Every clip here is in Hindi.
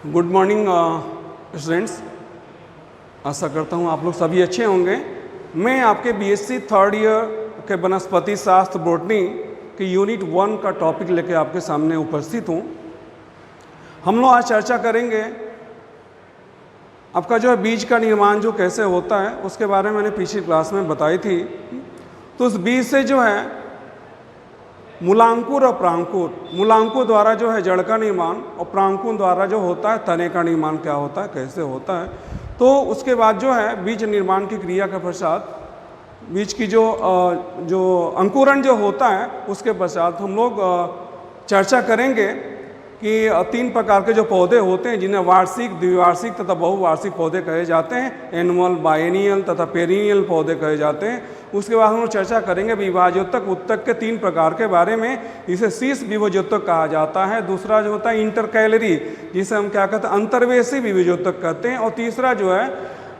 Good morning students. आशा करता हूँ आप लोग सभी अच्छे होंगे। मैं आपके बीएससी थर्ड ईयर के वनस्पति शास्त्र बॉटनी के यूनिट 1 का टॉपिक लेके आपके सामने उपस्थित हूँ। हम लोग आज चर्चा करेंगे आपका जो है बीज का निर्माण जो कैसे होता है उसके बारे में मैंने पिछली क्लास में बताई थी। तो उस बीज से जो है मूलांकुर और प्रांकुर, मूलांकुर द्वारा जो है जड़ का निर्माण और प्रांकुर द्वारा जो होता है तने का निर्माण क्या होता है, कैसे होता है। तो उसके बाद जो है बीज निर्माण की क्रिया के पश्चात बीज की जो अंकुरण जो होता है उसके पश्चात हम लोग चर्चा करेंगे कि 3 प्रकार के जो पौधे होते हैं जिन्हें वार्षिक, द्विवार्षिक तथा बहुवार्षिक पौधे कहे जाते हैं। एनुअल, बायनियल तथा पेरिनियल पौधे कहे जाते हैं। उसके बाद हम लोग चर्चा करेंगे विभाजोत्तक उत्तक के 3 प्रकार के बारे में, जिसे शीर्ष विभाजोत्तक कहा जाता है। दूसरा जो होता है इंटरकैलरी, जिसे हम क्या कहते हैं अंतर्वेशी विभाजोत्तक कहते हैं। और तीसरा जो है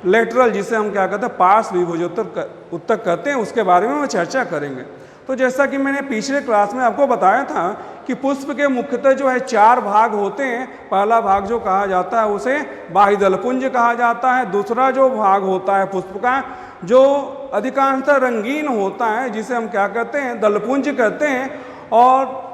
लेटरल, जिसे हम क्या कहते हैं पार्श्व विभाजोत्तक उत्तक कहते हैं। उसके बारे में हम चर्चा करेंगे। तो जैसा कि मैंने पिछले क्लास में आपको बताया था कि पुष्प के मुख्यतः जो है 4 भाग होते हैं। पहला भाग जो कहा जाता है उसे बाह्यदलपुंज कहा जाता है। दूसरा जो भाग होता है पुष्प का जो अधिकांशतः रंगीन होता है, जिसे हम क्या कहते हैं दलपुंज कहते हैं। और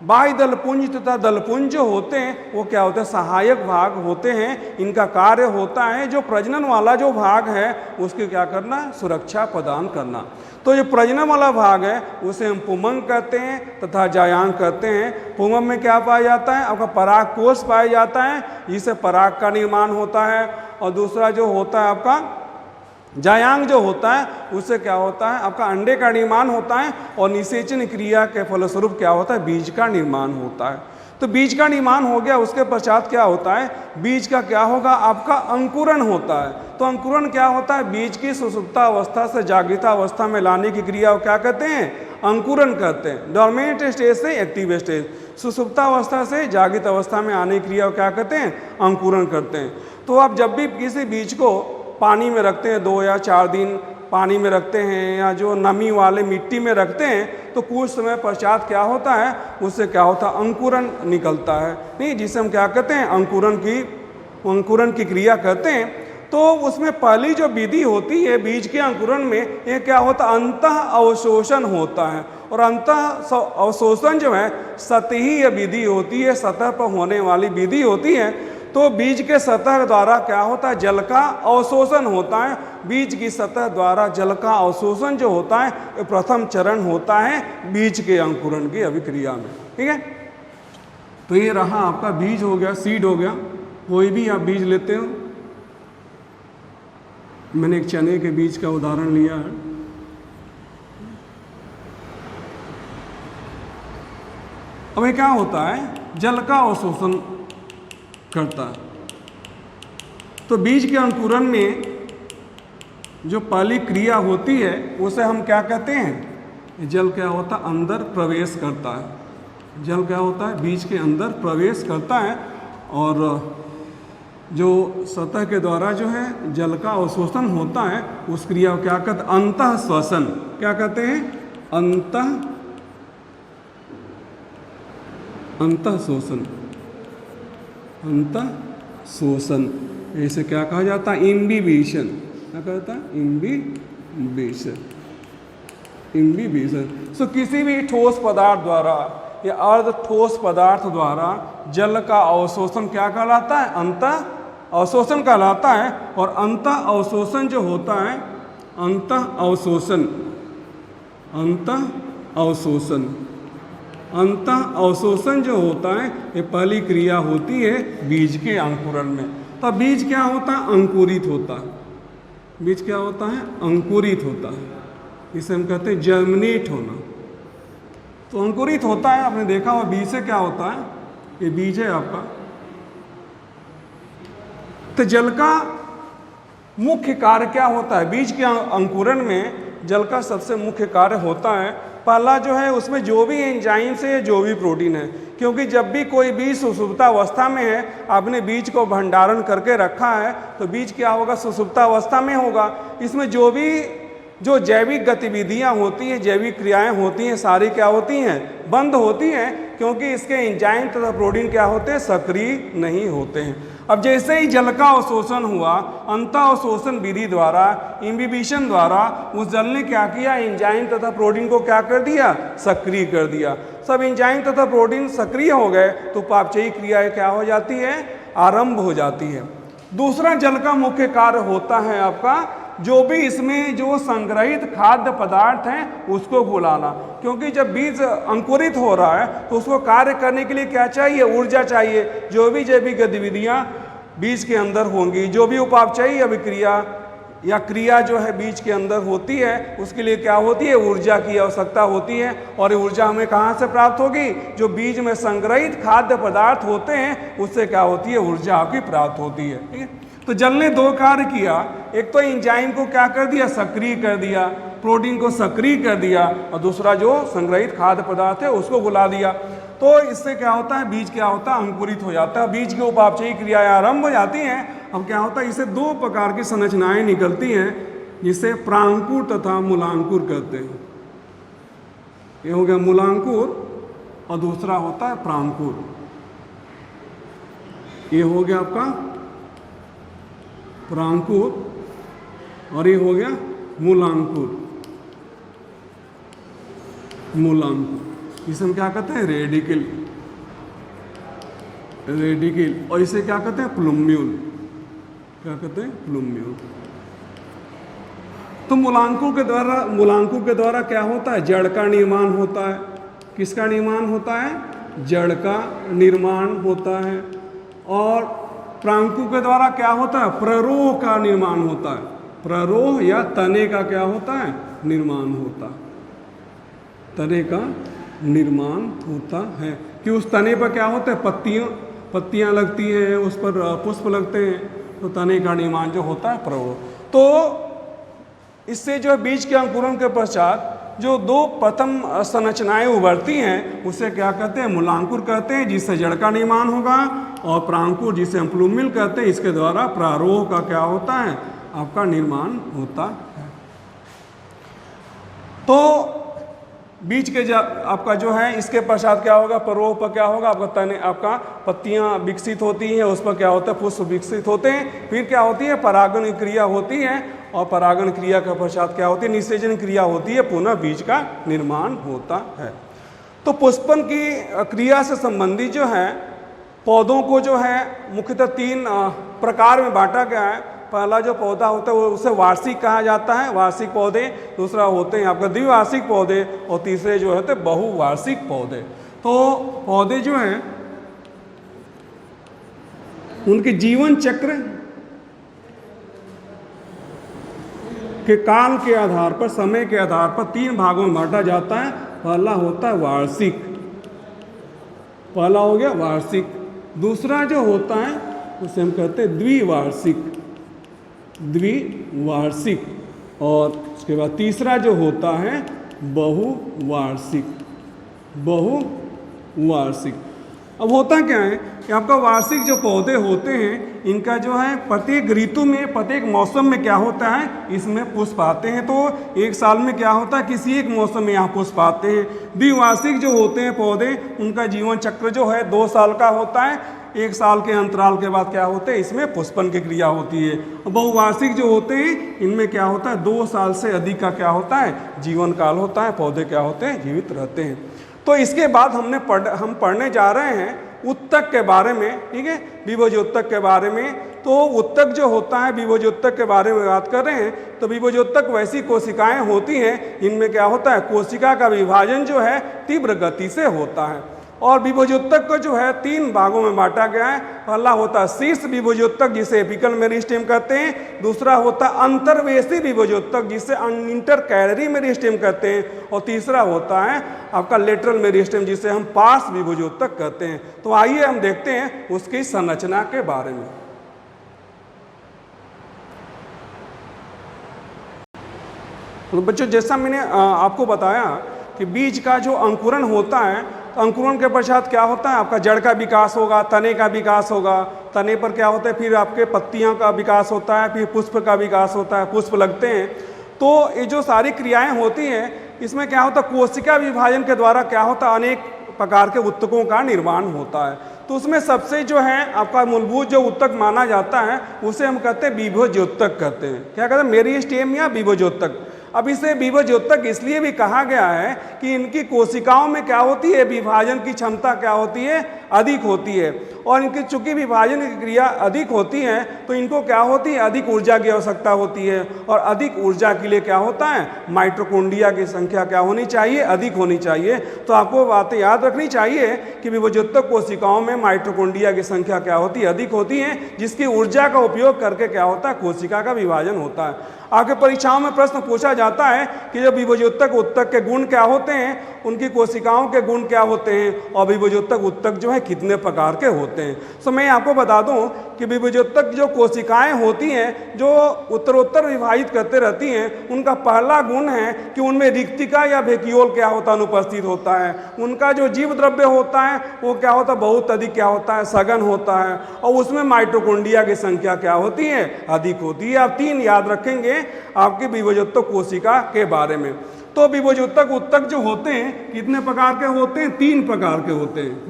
बाह्य दलपुंज तथा दलपुंज जो होते हैं वो क्या होते हैं सहायक भाग होते हैं। इनका कार्य होता है जो प्रजनन वाला जो भाग है उसकी क्या करना, सुरक्षा प्रदान करना। तो जो प्रजनन वाला भाग है उसे हम पुमंग कहते हैं तथा जायांग कहते हैं। पुमंग में क्या पाया जाता है, आपका पराग कोष पाया जाता है, जिससे पराग का निर्माण होता है। और दूसरा जो होता है आपका जायांग जो होता है उससे क्या होता है आपका अंडे का निर्माण होता है। और निषेचन क्रिया के फलस्वरूप क्या होता है बीज का निर्माण होता है। तो बीज का निर्माण हो गया, उसके पश्चात क्या होता है बीज का क्या होगा आपका अंकुरण होता है। तो अंकुरण क्या होता है, बीज की सुषुप्ता अवस्था से जागृता अवस्था में लाने की क्रिया को क्या कहते हैं, अंकुरण कहते हैं। डोर्मेंट स्टेज से एक्टिव स्टेज, सुषुप्ता अवस्था से जागृत अवस्था में आने की क्रिया को क्या कहते हैं, अंकुरण करते हैं। तो आप जब भी किसी बीज को पानी में रखते हैं, 2 या 4 दिन पानी में रखते हैं या जो नमी वाले मिट्टी में रखते हैं, तो कुछ समय पश्चात क्या होता है उससे क्या होता है अंकुरण निकलता है, नहीं, जिसे हम क्या कहते हैं अंकुरण की क्रिया कहते हैं। तो उसमें पहली जो विधि होती है बीज के अंकुरण में, ये क्या होता है अंतः अवशोषण होता है। और अंतः अवशोषण जो है सतही विधि होती है, सतह पर होने वाली विधि होती है। तो बीज के सतह द्वारा क्या होता है जल का अवशोषण होता है। बीज की सतह द्वारा जल का अवशोषण जो होता है ये प्रथम चरण होता है बीज के अंकुरण की अभिक्रिया में, ठीक है। तो ये रहा आपका बीज हो गया, सीड हो गया। कोई भी आप बीज लेते हो, मैंने एक चने के बीज का उदाहरण लिया है। अब ये क्या होता है जल का अवशोषण करता है। तो बीज के अंकुरण में जो पहली क्रिया होती है उसे हम क्या कहते हैं, जल क्या होता है अंदर प्रवेश करता है। जल क्या होता है बीज के अंदर प्रवेश करता है। और जो सतह के द्वारा जो है जल का अवशोषण होता है उस क्रिया को क्या कहते हैं अंतः श्वसन, क्या कहते हैं अंतः शोषण, अंतः शोषण। इसे क्या कहा जाता है इम्बिबिशन, क्या कहता है इम्बिबिशन। सो किसी भी ठोस पदार्थ द्वारा या अर्ध ठोस पदार्थ द्वारा जल का अवशोषण क्या कहलाता है, अंतः अवशोषण कहलाता है। और अंतः अवशोषण जो होता है अंतः अवशोषण जो होता है ये पहली क्रिया होती है बीज के अंकुरण में। तब बीज क्या होता है अंकुरित होता है। बीज क्या होता है अंकुरित होता है, इसे हम कहते हैं जर्मिनेट होना। तो अंकुरित होता है, आपने देखा हुआ बीज से क्या होता है, ये बीज है आपका। तो जल का मुख्य कार्य क्या होता है बीज के अंकुरण में, जल का सबसे मुख्य कार्य होता है पहला जो है उसमें जो भी एंजाइम से जो भी प्रोटीन है। क्योंकि जब भी कोई बीज सुषुप्ता अवस्था में है, आपने बीज को भंडारण करके रखा है, तो बीज क्या होगा सुषुप्ता अवस्था में होगा। इसमें जो भी जो जैविक गतिविधियां होती हैं, जैविक क्रियाएं होती हैं, सारी क्या होती हैं, बंद होती हैं, क्योंकि इसके एंजाइम तथा प्रोटीन क्या होते हैं, सक्रिय नहीं होते हैं। अब जैसे ही जल का अवशोषण हुआ, अंत अवशोषण विधि द्वारा, इम्बिबिशन द्वारा, उस जल ने क्या किया, एंजाइम तथा प्रोटीन को क्या कर दिया, सक्रिय कर दिया। सब एंजाइम तथा प्रोटीन सक्रिय हो गए तो उपापचयी क्रिया क्या हो जाती है, आरंभ हो जाती है। दूसरा जल का मुख्य कार्य होता है आपका, जो भी इसमें जो संग्रहित खाद्य पदार्थ हैं उसको घुलाना, क्योंकि जब बीज अंकुरित हो रहा है तो उसको कार्य करने के लिए क्या चाहिए, ऊर्जा चाहिए। जो भी जैविक गतिविधियां बीज के अंदर होंगी, जो भी उपापचयी अभिक्रिया या क्रिया जो है बीज के अंदर होती है, उसके लिए क्या होती है, ऊर्जा की आवश्यकता होती है। और ऊर्जा हमें कहाँ से प्राप्त होगी, जो बीज में संग्रहित खाद्य पदार्थ होते हैं उससे क्या होती है, ऊर्जा आपकी प्राप्त होती है। ठीक है, तो जल ने दो कार्य किया, एक तो एंजाइम को क्या कर दिया, सक्रिय कर दिया, प्रोटीन को सक्रिय कर दिया, और दूसरा जो संग्रहित खाद्य पदार्थ है उसको घुला दिया। तो इससे क्या होता है, बीज क्या होता है, अंकुरित हो जाता है, बीज की उपापचयी क्रियाएं आरंभ हो जाती हैं। अब क्या होता है, इससे दो प्रकार की संरचनाएं निकलती हैं, जिसे प्रांकुर तथा मूलांकुर कहते हैं। ये हो गया मूलांकुर और दूसरा होता है प्रांकुर। ये हो गया आपका प्रांकुर और ये हो गया मूलांकुर। मूलांकुर इसे हम क्या कहते हैं, रेडिकल, रेडिकल, और इसे क्या कहते हैं, प्लूम्यूल। क्या कहते हैं, प्लूम्यूल। तो मूलांकुर के द्वारा क्या होता है, जड़ का निर्माण होता है। किसका निर्माण होता है, जड़ का निर्माण होता है। और प्रांकुर के द्वारा क्या होता है, प्ररोह का निर्माण होता है। प्ररोह या तने का क्या होता है, निर्माण होता है, तने का निर्माण होता है। कि उस तने पर क्या होता है, पत्तियां लगती हैं, उस पर पुष्प लगते हैं, तो तने का निर्माण जो होता है प्ररोह। तो इससे जो बीज के अंकुरण के पश्चात जो दो प्रथम संरचनाएं उभरती हैं उसे क्या कहते हैं, मूलांकुर कहते हैं, जिससे जड़ का निर्माण होगा। और प्रांकुर जिसे हम प्लूम्यूल कहते हैं, इसके द्वारा प्रारोह का क्या होता है, आपका निर्माण होता है। तो बीज के आपका जो है इसके पश्चात क्या होगा, प्ररोह पर क्या होगा, आपका तने, आपका पत्तियां विकसित होती हैं, उस पर क्या होता है, पुष्प विकसित होते हैं। फिर क्या होती है, परागण क्रिया होती है, और परागण क्रिया के पश्चात क्या होती है, निषेचन क्रिया होती है, पुनः बीज का निर्माण होता है। तो पुष्पन की क्रिया से संबंधित जो है पौधों को जो है मुख्यतः तीन प्रकार में बांटा गया है। पहला जो पौधा होता है वो उसे वार्षिक कहा जाता है, वार्षिक पौधे। दूसरा होते हैं आपका द्विवार्षिक पौधे, और तीसरे जो होते हैं बहुवार्षिक पौधे। तो पौधे जो हैं उनके जीवन चक्र के काल के आधार पर, समय के आधार पर तीन भागों में बांटा जाता है। पहला होता है वार्षिक, पहला हो गया वार्षिक। दूसरा जो होता है उसे हम कहते हैं द्विवार्षिक, द्विवार्षिक। और उसके बाद तीसरा जो होता है बहुवार्षिक, बहुवार्षिक। अब होता क्या है कि आपका वार्षिक जो पौधे होते हैं इनका जो है प्रत्येक ऋतु में, प्रत्येक मौसम में क्या होता है, इसमें पुष्प आते हैं। तो एक साल में क्या होता है, किसी एक मौसम में यहाँ पुष्प आते हैं। द्विवार्षिक जो होते हैं पौधे, उनका जीवन चक्र जो है 2 साल का होता है। 1 साल के अंतराल के बाद क्या होते हैं, इसमें पुष्पन की क्रिया होती है। बहुवार्षिक जो होते हैं इनमें क्या होता है, 2 साल से अधिक का क्या होता है, जीवन काल होता है। पौधे क्या होते हैं, जीवित रहते हैं। तो इसके बाद हम पढ़ने जा रहे हैं उत्तक के बारे में, ठीक है, विभोजोत्तक के बारे में। तो उत्तक जो होता है, विभोजोत्तक के बारे में बात कर रहे हैं। तो विभोजोत्तक वैसी कोशिकाएं होती हैं इनमें क्या होता है, कोशिका का विभाजन जो है तीव्र गति से होता है। और विभोजोत्तक को जो है 3 भागों में बांटा गया है। पहला होता है शीर्ष विभोजोत्तक, जिसे एपिकल मेरिस्टेम कहते हैं। दूसरा होता है अंतर्वेशी विभोजोत्तक, जिसे इंटर कैलरी मेरिस्टेम कहते हैं। और तीसरा होता है आपका लेटरल मेरिस्टेम, जिसे हम पार्श्व विभोजोत्तक कहते हैं। तो आइए हम देखते हैं उसकी संरचना के बारे में। तो बच्चों, जैसा मैंने आपको बताया कि बीज का जो अंकुरण होता है, तो अंकुरण के पश्चात क्या होता है, आपका जड़ का विकास होगा, तने का विकास होगा। तने पर क्या होता है, फिर आपके पत्तियों का विकास होता है, फिर पुष्प का विकास होता है, पुष्प लगते हैं। तो ये जो सारी क्रियाएं होती हैं इसमें क्या होता है, कोशिका विभाजन के द्वारा क्या होता है, अनेक प्रकार के ऊतकों का निर्माण होता है। तो उसमें सबसे जो है आपका मूलभूत जो ऊतक माना जाता है उसे हम कहते हैं विभोज्योतक कहते हैं। क्या कहते हैं, मेरिस्टेम या विभोज्योतक। अब इसे विभोज्योतक इसलिए भी कहा गया है कि इनकी कोशिकाओं में क्या होती है, विभाजन की क्षमता क्या होती है, अधिक होती है। और इनकी चूंकि विभाजन की क्रिया अधिक होती है तो इनको क्या होती है, अधिक ऊर्जा की आवश्यकता होती है। और अधिक ऊर्जा के लिए क्या होता है, माइटोकॉन्ड्रिया की संख्या क्या होनी चाहिए, अधिक होनी चाहिए। तो आपको बातें याद रखनी चाहिए कि विभोज्योतक कोशिकाओं में माइटोकॉन्ड्रिया की संख्या क्या होती है, अधिक होती है, जिसकी ऊर्जा का उपयोग करके क्या होता है, कोशिका का विभाजन होता है। आपके परीक्षाओं में प्रश्न पूछा जाता है कि जब विभोज्योतक ऊतक के गुण क्या होते हैं, उनकी कोशिकाओं के गुण क्या होते हैं, और विभोज्योतक ऊतक जो है कितने प्रकार के होते हैं। तो मैं आपको बता दूं कि विभोज्योतक जो कोशिकाएं होती हैं जो उत्तरोत्तर विभाजित करते रहती हैं, उनका पहला गुण है कि उनमें रिक्तिका या वैक्यूल क्या होता है, अनुपस्थित होता है। उनका जो जीव द्रव्य होता है वो क्या होता है, बहुत अधिक क्या होता है, सघन होता है। और उसमें माइटोकॉन्ड्रिया की संख्या क्या होती है, अधिक होती है। आप 3 याद रखेंगे आपकी विभोज्योतक कोशिका के बारे में। तो विभोज्योतक ऊतक जो होते हैं कितने प्रकार के होते हैं, 3 प्रकार के होते हैं।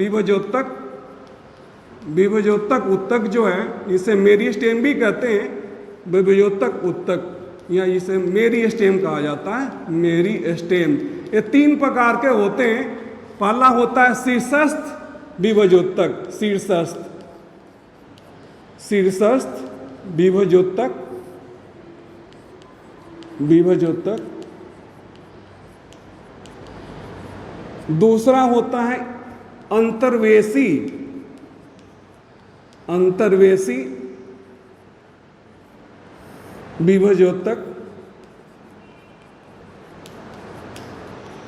विभोज्योतक ऊतक जो है इसे मेरिस्टेम भी कहते हैं, विभोज्योतक ऊतक या इसे मेरिस्टेम कहा जाता है, मेरिस्टेम। ये 3 प्रकार के होते हैं। पहला होता है शीर्षस्थ विभोज्योतक, शीर्षस्थ विभोज्योतक। दूसरा होता है अंतर्वेशी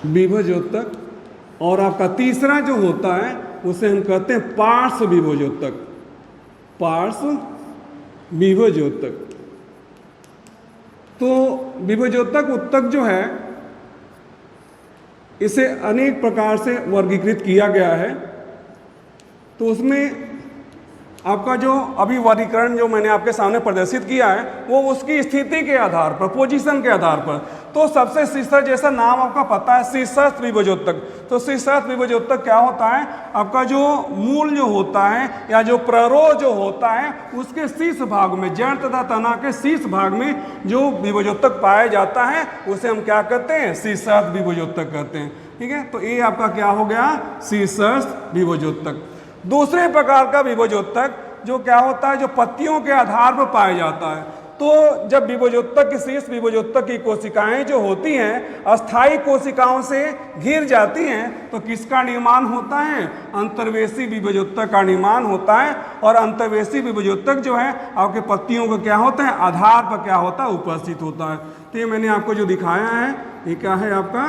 विभोज्योतक। और आपका तीसरा जो होता है उसे हम कहते हैं पार्श्व विभोज्योतक। तो विभोज्योतक ऊतक जो है इसे अनेक प्रकार से वर्गीकृत किया गया है। तो उसमें आपका जो अभी वर्गीकरण जो मैंने आपके सामने प्रदर्शित किया है वो उसकी स्थिति के आधार पर, पोजीशन के आधार पर। तो सबसे शीर्षस्थ, जैसा नाम आपका पता है, शीर्षस्थ विभोज्योतक। तो शीर्षस्थ विभोज्योतक क्या होता है, आपका जो मूल जो होता है या जो प्ररोह जो होता है उसके शीर्ष भाग में, जड़ तथा तना के शीर्ष भाग में जो विभोज्योतक पाया जाता है उसे हम क्या कहते हैं, शीर्षस्थ विभोज्योतक कहते हैं। ठीक है, तो ये आपका क्या हो गया, शीर्षस्थ विभोज्योतक। दूसरे प्रकार का विभोज्योतक जो क्या होता है, जो पत्तियों के आधार पर पाया जाता है। तो जब विभोज्योतक की शीर्ष विभोज्योतक की कोशिकाएं जो होती हैं अस्थायी कोशिकाओं से घिर जाती हैं तो किसका निर्माण होता है, अंतर्वेशी विभोज्योतक का निर्माण होता है। और अंतर्वेशी विभोज्योतक जो है आपके पत्तियों का क्या होता है, आधार पर क्या होता है, उपस्थित होता है। तो ये मैंने आपको जो दिखाया है ये क्या है, आपका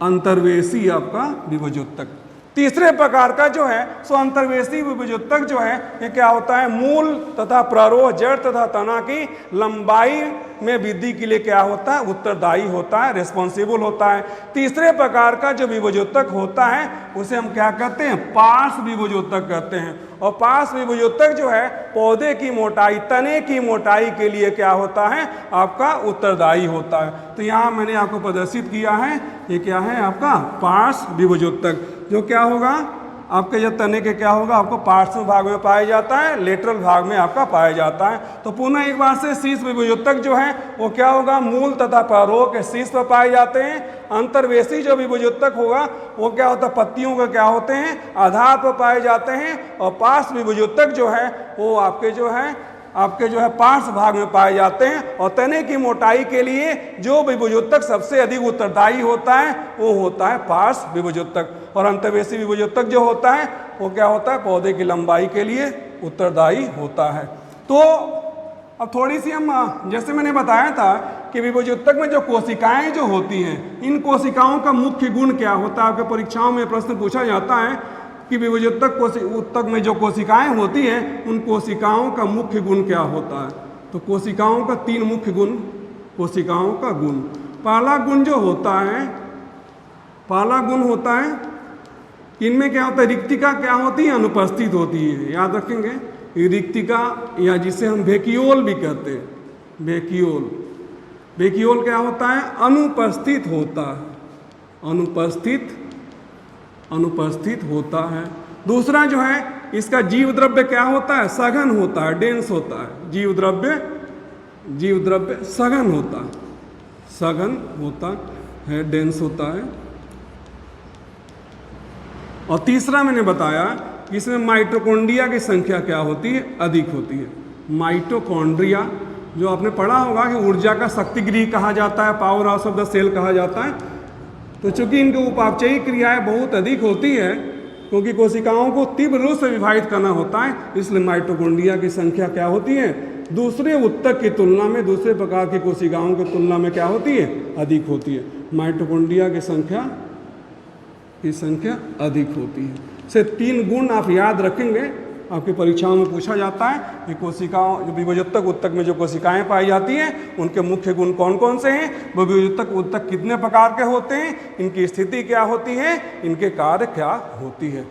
अंतर्वेशी आपका विभोज्योतक। तीसरे प्रकार का जो है सो अंतर्वेशी विभोज्योतक जो है ये क्या होता है, मूल तथा प्ररोह, जड़ तथा तना की लंबाई में वृद्धि के लिए क्या होता है, उत्तरदायी होता है, रिस्पॉन्सिबल होता है। तीसरे प्रकार का जो विभोज्योतक होता है उसे हम क्या कहते हैं, पार्श्व विभोज्योतक कहते हैं। और पार्श्व विभोज्योतक जो है पौधे की मोटाई, तने की मोटाई के लिए क्या होता है, आपका उत्तरदायी होता है। तो यहाँ मैंने आपको प्रदर्शित किया है, ये क्या है आपका पार्श्व विभोज्योतक, जो क्या होगा आपके जो तने के क्या होगा, आपको पार्श्व भाग में पाया जाता है, लेटरल भाग में आपका पाया जाता है। तो पुनः एक बार से शीर्ष विभोज्योतक जो है वो क्या होगा, मूल तथा प्ररोह के शीर्ष पर पाए जाते हैं। अंतर्वेशी जो विभोज्योतक होगा वो क्या होता है, पत्तियों के क्या होते हैं, आधार पर पाए जाते हैं। और पार्श्व विभोज्योतक जो है वो आपके जो है पार्श्व भाग में पाए जाते हैं। और तने की मोटाई के लिए जो विभोज्योतक सबसे अधिक उत्तरदायी होता है वो होता है पार्श्व विभोज्योतक। और अंतर्वेशी विभोज्योतक जो होता है वो क्या होता है, पौधे की लंबाई के लिए उत्तरदायी होता है। तो अब थोड़ी सी हम, जैसे मैंने बताया था कि विभोज्योतक में जो कोशिकाएं जो होती हैं, इन कोशिकाओं का मुख्य गुण क्या होता है, आपके परीक्षाओं में प्रश्न पूछा जाता है कि विभोज्योतक ऊतक में जो कोशिकाएं होती हैं उन कोशिकाओं का मुख्य गुण क्या होता है। तो कोशिकाओं का 3 मुख्य गुण, कोशिकाओं का गुण। पहला गुण जो होता है, पहला गुण होता है इनमें क्या होता है, रिक्तिका क्या होती है, अनुपस्थित होती है। याद रखेंगे रिक्तिका, या जिसे हम वैक्यूल भी कहते हैं, वैक्यूल। वैक्यूल क्या होता है? अनुपस्थित होता है, अनुपस्थित होता है। दूसरा जो है इसका जीव द्रव्य क्या होता है? सघन होता है, डेंस होता है। जीव द्रव्य सघन होता है, डेंस होता है। और तीसरा मैंने बताया कि इसमें माइटोकॉन्ड्रिया की संख्या क्या होती है? अधिक होती है। माइटोकॉन्ड्रिया जो आपने पढ़ा होगा कि ऊर्जा का शक्ति गृह कहा जाता है, power house of the cell कहा जाता है। तो चूंकि इनकी उपापचयी क्रियाएं बहुत अधिक होती है, क्योंकि कोशिकाओं को तीव्र रूप से विभाजित करना होता है, इसलिए माइटोकॉन्ड्रिया की संख्या क्या होती है? दूसरे ऊतक की तुलना में, दूसरे प्रकार की कोशिकाओं की तुलना में क्या होती है? अधिक होती है। माइटोकॉन्ड्रिया की संख्या अधिक होती है। से 3 गुण आप याद रखेंगे, आपकी परीक्षाओं में पूछा जाता है कि कोशिकाओं, जो विभजोत्तक ऊतक में जो कोशिकाएं पाई जाती हैं उनके मुख्य गुण कौन कौन से हैं, विभजोत्तक ऊतक कितने प्रकार के होते हैं, इनकी स्थिति क्या होती है, इनके कार्य क्या होती है।